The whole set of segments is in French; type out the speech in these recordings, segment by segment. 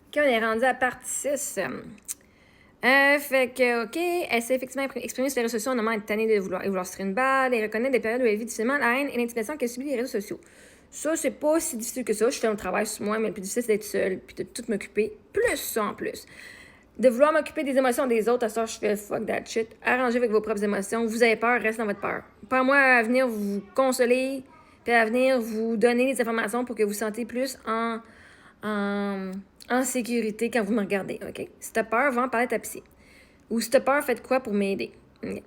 OK, on est rendu à partie 6. Fait que, OK, elle s'est effectivement exprimée sur les réseaux sociaux en nommant être tannée de vouloir se tirer une balle et reconnaître des périodes où elle vit difficilement la haine et l'intimidation qu'elle subit des réseaux sociaux. Ça, c'est pas si difficile que ça. Je fais un travail sur moi, mais le plus difficile, c'est d'être seule puis de tout m'occuper. Plus ça en plus. De vouloir m'occuper des émotions des autres, à ça, je fais fuck that shit. Arrangez avec vos propres émotions. Vous avez peur, restez dans votre peur. Pas moi à venir vous consoler, puis à venir vous donner les informations pour que vous sentez plus en sécurité quand vous me regardez, OK? Si t'as peur, va en parler à ta psy. Ou si t'as peur, faites quoi pour m'aider? Okay.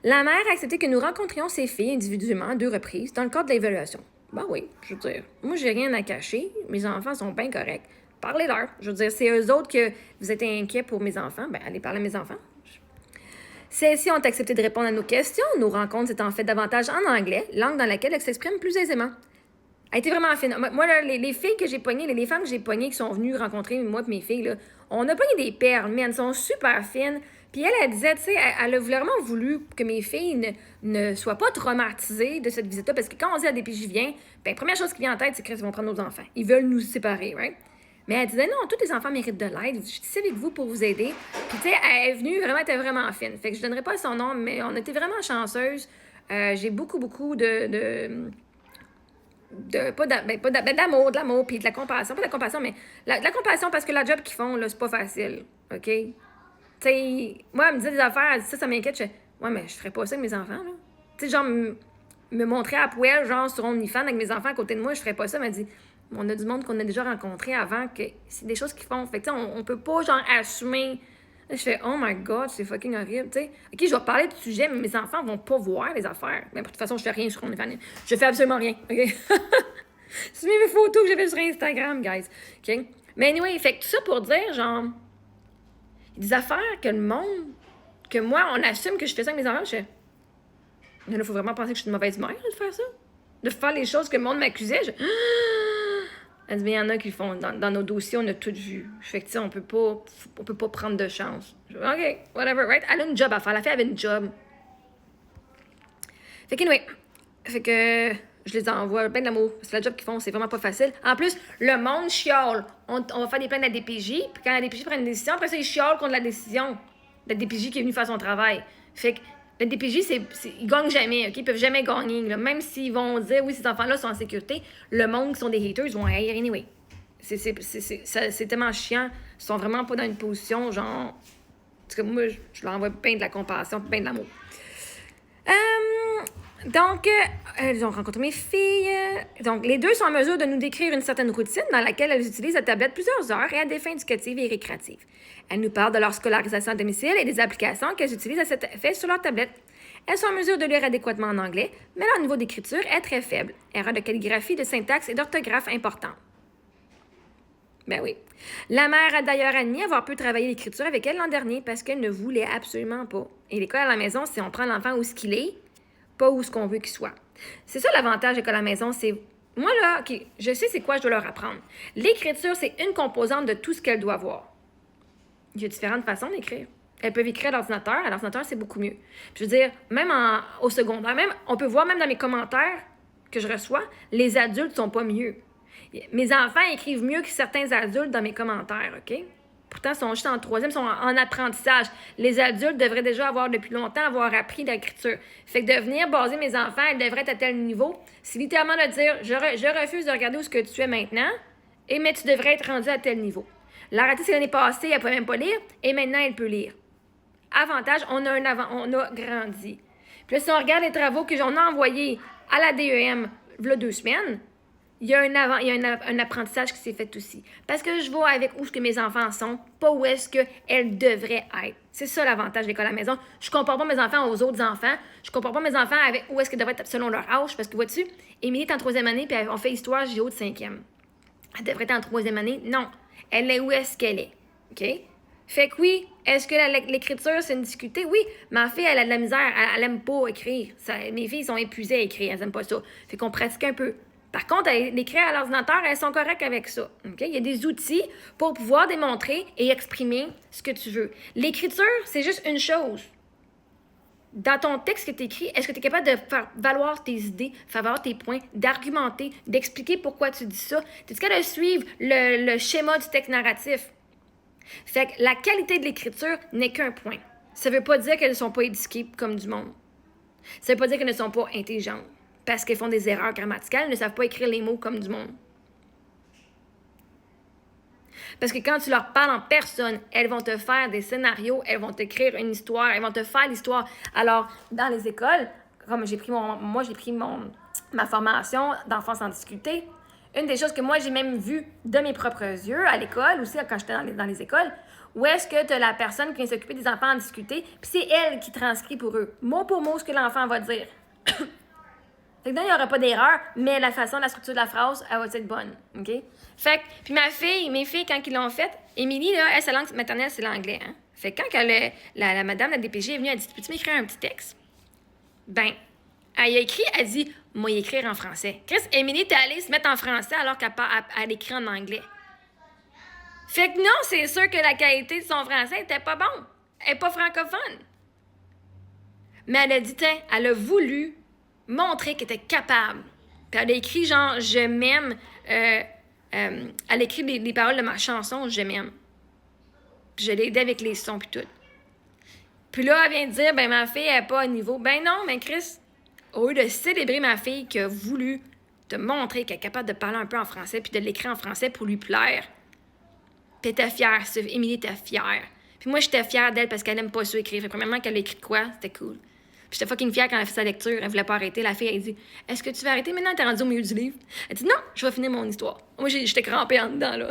La mère a accepté que nous rencontrions ses filles individuellement à 2 reprises dans le cadre de l'évaluation. Ben oui, je veux dire, moi j'ai rien à cacher, mes enfants sont bien corrects. Parlez-leur. Je veux dire, c'est eux autres que vous êtes inquiets pour mes enfants, ben allez parler à mes enfants. Celles-ci ont accepté de répondre à nos questions. Nos rencontres étant faites davantage en anglais, langue dans laquelle elles s'expriment plus aisément. Elle était vraiment fine. Moi, là, les filles que j'ai pognées, les femmes que j'ai pognées qui sont venues rencontrer moi et mes filles, là, on a pogné des perles, mais elles sont super fines. Puis elle disait, tu sais, elle a vraiment voulu que mes filles ne soient pas traumatisées de cette visite-là, parce que quand on dit à DPJ vient, ben, la première chose qui vient en tête, c'est qu'ils vont prendre nos enfants. Ils veulent nous séparer, right? Mais elle disait, non, tous les enfants méritent de l'aide. Je suis ici avec vous pour vous aider. Puis, tu sais, elle est venue, vraiment, elle était vraiment fine. Fait que je donnerai pas son nom, mais on était vraiment chanceuses. J'ai beaucoup d'amour, de l'amour, puis de la compassion. Pas de la compassion, mais de la compassion parce que la job qu'ils font, là, c'est pas facile. OK? Tu sais, moi, elle me dit des affaires, elle dit ça m'inquiète. Je fais, ouais, mais je ferais pas ça avec mes enfants, là. Tu sais, genre, me montrer à poêle, genre, sur OnlyFans avec mes enfants à côté de moi, je ferais pas ça. Elle m'a dit, on a du monde qu'on a déjà rencontré avant, que c'est des choses qu'ils font. Fait que, tu sais, on peut pas, genre, assumer. Là, je fais, oh my god, c'est fucking horrible, tu sais. OK, je vais parler du sujet, mais mes enfants vont pas voir les affaires. Mais de toute façon, je fais rien sur OnlyFans. Je fais absolument rien, OK? C'est mes photos que j'ai fait sur Instagram, guys. OK? Mais anyway, fait que tout ça pour dire, genre, des affaires que le monde, que moi, on assume que je fais ça avec mes enfants, je fais, mais là, il faut vraiment penser que je suis une mauvaise mère de faire ça. De faire les choses que le monde m'accusait. Elle dit, mais il y en a qui font, dans nos dossiers, on a tout vu. Fait que, tu sais, on peut pas prendre de chance. Je dis, OK, whatever, right? Elle a une job à faire. La fille avait une job. Fait que, anyway, fait que je les envoie plein d'amour. C'est la job qu'ils font, c'est vraiment pas facile. En plus, le monde chiale. On va faire des plaintes à la DPJ, puis quand la DPJ prend une décision, après ça, ils chialent contre la décision de la DPJ qui est venue faire son travail. Fait que la DPJ, ils gagnent jamais, OK? Ils peuvent jamais gagner. Là. Même s'ils vont dire, oui, ces enfants-là sont en sécurité, le monde qui sont des haters vont haïr anyway. C'est tellement chiant. Ils sont vraiment pas dans une position, genre... En tout cas, moi, je leur envoie plein de la compassion, plein de l'amour. Donc, elles ont rencontré mes filles. Donc, les deux sont en mesure de nous décrire une certaine routine dans laquelle elles utilisent la tablette plusieurs heures et à des fins éducatives et récréatives. Elles nous parlent de leur scolarisation à domicile et des applications qu'elles utilisent à cet effet sur leur tablette. Elles sont en mesure de lire adéquatement en anglais, mais leur niveau d'écriture est très faible. Erreurs de calligraphie, de syntaxe et d'orthographe importantes. Ben oui. La mère a d'ailleurs admis avoir pu travailler l'écriture avec elle l'an dernier parce qu'elle ne voulait absolument pas. Et l'école à la maison, c'est on prend l'enfant où ce qu'il est, pas où ce qu'on veut qu'il soit. C'est ça l'avantage de l'école à la maison, c'est... Moi, là, OK, je sais c'est quoi je dois leur apprendre. L'écriture, c'est une composante de tout ce qu'elle doit avoir. Il y a différentes façons d'écrire. Elles peuvent écrire à l'ordinateur. À l'ordinateur, c'est beaucoup mieux. Je veux dire, même au secondaire, même, on peut voir même dans mes commentaires que je reçois, les adultes sont pas mieux. Mes enfants écrivent mieux que certains adultes dans mes commentaires, OK? Pourtant, ils sont juste en troisième, ils sont en apprentissage. Les adultes devraient déjà depuis longtemps avoir appris l'écriture. Fait que de venir baser mes enfants, elles devraient être à tel niveau, c'est littéralement de dire, je refuse de regarder où ce que tu es maintenant, mais tu devrais être rendu à tel niveau. L'arrêté, c'est l'année passée, elle ne pouvait même pas lire, et maintenant, elle peut lire. Avantage, on a grandi. Puis là, si on regarde les travaux que j'en ai envoyés à la DEM, il y a 2 semaines, il y a un apprentissage qui s'est fait aussi. Parce que je vois avec où ce que mes enfants sont, pas où est-ce qu'elles devraient être. C'est ça l'avantage de l'école à la maison. Je compare pas mes enfants aux autres enfants. Je compare pas mes enfants avec où est-ce qu'ils devraient être selon leur âge. Parce que vois-tu, Émilie est en 3e année, puis on fait histoire géo de 5e. Elle devrait être en 3e année? Non. Elle est où est-ce qu'elle est. OK? Fait que oui, est-ce que l'écriture, c'est une difficulté? Oui, ma fille, elle a de la misère. Elle aime pas écrire. Mes filles sont épuisées à écrire. Elles aiment pas ça. Fait qu'on pratique un peu. Par contre, l'écrire à l'ordinateur, elles sont correctes avec ça. Okay? Il y a des outils pour pouvoir démontrer et exprimer ce que tu veux. L'écriture, c'est juste une chose. Dans ton texte que tu écris, est-ce que tu es capable de faire valoir tes idées, faire valoir tes points, d'argumenter, d'expliquer pourquoi tu dis ça? Es-tu capable de suivre le schéma du texte narratif? Fait que la qualité de l'écriture n'est qu'un point. Ça veut pas dire qu'elles ne sont pas éduquées comme du monde. Ça veut pas dire qu'elles ne sont pas intelligentes. Parce qu'elles font des erreurs grammaticales, elles ne savent pas écrire les mots comme du monde. Parce que quand tu leur parles en personne, elles vont te faire des scénarios, elles vont t'écrire une histoire, elles vont te faire l'histoire. Alors, dans les écoles, comme j'ai pris ma formation d'enfance en difficulté, une des choses que moi, j'ai même vues de mes propres yeux à l'école, aussi quand j'étais dans les écoles, où est-ce que tu as la personne qui vient s'occuper des enfants en difficulté, puis c'est elle qui transcrit pour eux, mot pour mot, ce que l'enfant va dire. Fait que là, il n'y aura pas d'erreur, mais la structure de la phrase, elle va être bonne, OK? Fait que, puis mes filles, quand ils l'ont fait, Émilie, là, elle, sa langue maternelle, c'est l'anglais, hein? Fait que quand la madame de la DPJ est venue, elle dit, peux-tu m'écrire un petit texte? Ben, elle a écrit, elle dit, moi, écrire en français. Chris, Émilie est allée se mettre en français alors qu'elle écrit en anglais. Fait que non, c'est sûr que la qualité de son français était pas bon. Elle n'est pas francophone. Mais elle a dit, tiens, elle a voulu montrer qu'elle était capable. Puis elle a écrit genre, je m'aime. Elle a écrit les paroles de ma chanson, je m'aime. Puis je l'ai aidée avec les sons puis tout. Puis là, elle vient de dire, ben ma fille, elle n'est pas au niveau. Ben non, mais Chris, au lieu de célébrer ma fille qui a voulu te montrer qu'elle est capable de parler un peu en français puis de l'écrire en français pour lui plaire, puis elle était fière, Émilie était fière. Puis moi, j'étais fière d'elle parce qu'elle n'aime pas ça écrire. Fait premièrement, qu'elle a écrit de quoi, c'était cool. Puis j'étais fucking fière quand elle a fait sa lecture. Elle voulait pas arrêter. La fille, elle dit, est-ce que tu vas arrêter maintenant? T'es rendue au milieu du livre. Elle dit, non, je vais finir mon histoire. Moi, j'étais crampée en dedans, là.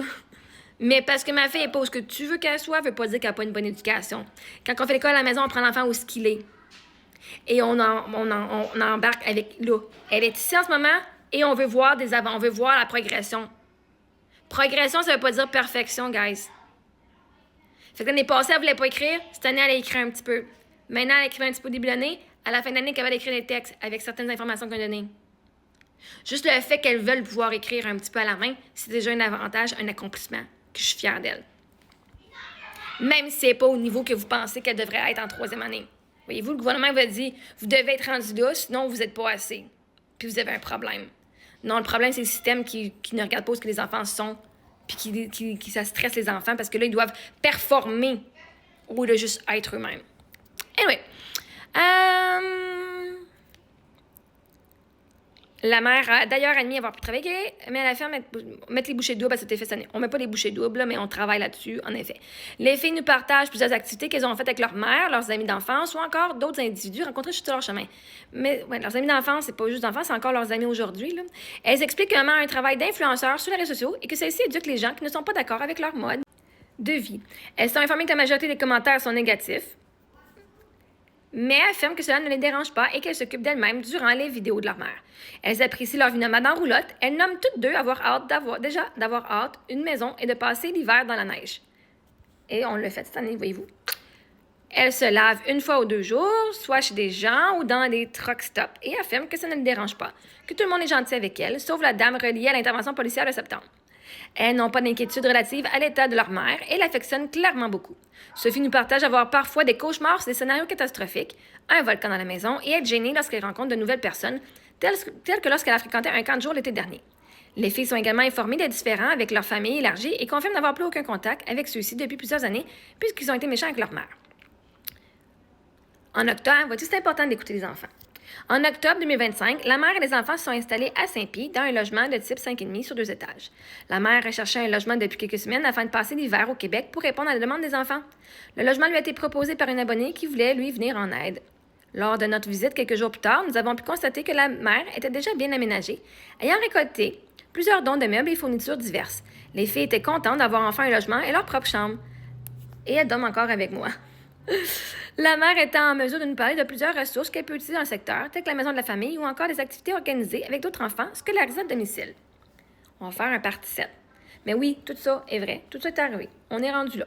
Mais parce que ma fille n'est pas ce que tu veux qu'elle soit, veut pas dire qu'elle n'a pas une bonne éducation. Quand on fait l'école à la maison, on prend l'enfant où ce qu'il est. Et on embarque avec là. Elle est ici en ce moment et on veut voir on veut voir la progression. Progression, ça veut pas dire perfection, guys. Fait que l'année passée, elle voulait pas écrire. Cette année, elle a écrit un petit peu. Maintenant, elle écrit un petit peu au début de l'année. À la fin de l'année, elle va écrire des textes avec certaines informations qu'on a données. Juste le fait qu'elles veulent pouvoir écrire un petit peu à la main, c'est déjà un avantage, un accomplissement, que je suis fière d'elle. Même si c'est pas au niveau que vous pensez qu'elle devrait être en 3e année. Voyez-vous, le gouvernement va dire, vous devez être rendu là, sinon vous n'êtes pas assez. Puis vous avez un problème. Non, le problème, c'est le système qui ne regarde pas ce que les enfants sont, puis qui ça stresse les enfants, parce que là, ils doivent performer au lieu de juste être eux-mêmes. Anyway. La mère a d'ailleurs admis avoir pu travailler, mais elle a fait mettre les bouchées doubles à cet effet cette année. On ne met pas les bouchées doubles, mais on travaille là-dessus, en effet. Les filles nous partagent plusieurs activités qu'elles ont faites avec leur mère, leurs amis d'enfance ou encore d'autres individus rencontrés sur leur chemin. Mais ouais, leurs amis d'enfance, c'est pas juste d'enfance, c'est encore leurs amis aujourd'hui, là. Elles expliquent comment un travail d'influenceur sur les réseaux sociaux et que celles-ci éduquent les gens qui ne sont pas d'accord avec leur mode de vie. Elles sont informées que la majorité des commentaires sont négatifs, mais affirment que cela ne les dérange pas et qu'elles s'occupent d'elles-mêmes durant les vidéos de leur mère. Elles apprécient leur vie nomade en roulotte. Elles nomment toutes deux avoir hâte d'avoir une maison et de passer l'hiver dans la neige. Et on l'a fait cette année, voyez-vous. Elles se lavent une fois ou 2 jours, soit chez des gens ou dans des truck stops, et affirment que ça ne les dérange pas, que tout le monde est gentil avec elles, sauf la dame reliée à l'intervention policière de septembre. Elles n'ont pas d'inquiétude relative à l'état de leur mère et l'affectionnent clairement beaucoup. Sophie nous partage avoir parfois des cauchemars sur des scénarios catastrophiques, un volcan dans la maison et être gênée lorsqu'elle rencontre de nouvelles personnes, telles que lorsqu'elle a fréquenté un camp de jour l'été dernier. Les filles sont également informées des différends avec leur famille élargie et confirment n'avoir plus aucun contact avec ceux-ci depuis plusieurs années puisqu'ils ont été méchants avec leur mère. En octobre, vois-tu, c'est important d'écouter les enfants. En octobre 2025, la mère et les enfants se sont installés à Saint-Pie dans un logement de type 5,5 sur 2 étages. La mère recherchait un logement depuis quelques semaines afin de passer l'hiver au Québec pour répondre à la demande des enfants. Le logement lui a été proposé par une abonnée qui voulait lui venir en aide. Lors de notre visite quelques jours plus tard, nous avons pu constater que la mère était déjà bien aménagée, ayant récolté plusieurs dons de meubles et fournitures diverses. Les filles étaient contentes d'avoir enfin un logement et leur propre chambre. Et elles dorment encore avec moi. La mère était en mesure de nous parler de plusieurs ressources qu'elle peut utiliser dans le secteur, telles que la maison de la famille ou encore des activités organisées avec d'autres enfants scolarisés à domicile. On va faire un partie 7. Mais oui, tout ça est vrai, tout ça est arrivé. On est rendu là.